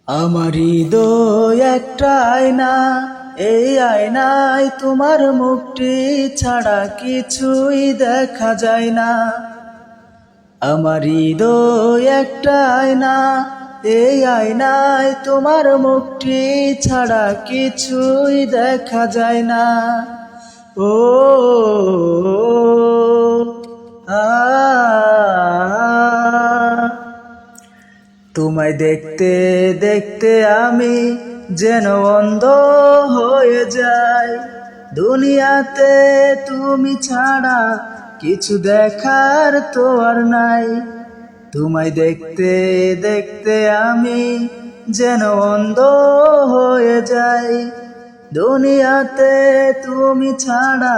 আমার হৃদয় একটা আয়না, এই আয়নায় তোমার মুখটি ছাড়া কিছুই দেখা যায় না। আমার হৃদয় একটা আয়না, এই আয়নায় তোমার মুখটি ছাড়া কিছুই দেখা যায় না। ও আ তোমায় দেখতে দেখতে আমি যেন অন্ধ হয়ে যাই। দুনিয়াতে তুমি ছাড়া কিছু দেখার তো আর নাই। তোমায় দেখতে দেখতে আমি যেন অন্ধ হয়ে যাই। দুনিয়াতে তুমি ছাড়া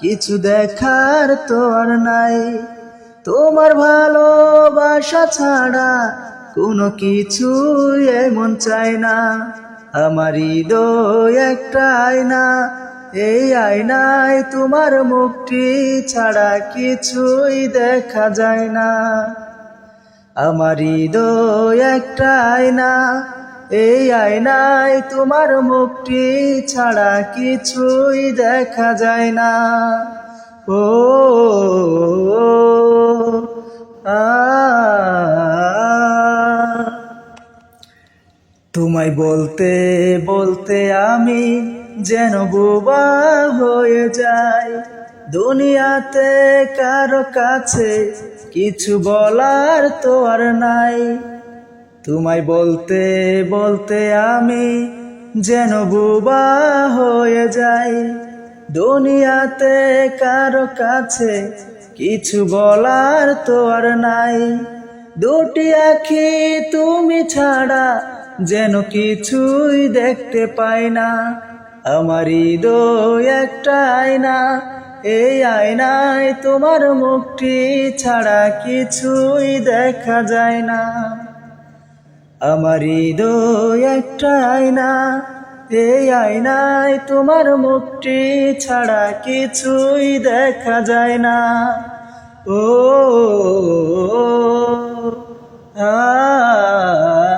কিছু দেখার তো আর নাই। তোমার ভালোবাসা ছাড়া কোনো কিছু এমন চাই না। আমার হৃদয় একটা আয়না, এই আয়নায় তোমার মুখটি ছাড়া কিছুই দেখা যায় না। আমার হৃদয় একটা আয়না, এই আয়নায় তোমার মুখটি ছাড়া কিছুই দেখা যায় না। ও তোমায় বলতে বলতে আমি যেন বোবা হয়ে যাই। দুনিয়াতে কারো কাছে কিছু বলার তো আর নাই। তোমায় বলতে বলতে আমি যেন বোবা হয়ে যাই। দুনিয়াতে কারো কাছে কিছু বলার তো আর নাই। দুটি আঁখি তুমি ছাড়া যেন কিছুই দেখতে পাই না। আমার হৃদয় একটা আয়না, এই আয়নায় তোমার মুখটি ছাড়া কিছুই দেখা যায় না। আমার হৃদয় একটা আয়না, এই আয়নায় তোমার মুখটি ছাড়া কিছুই দেখা যায় না। ও আ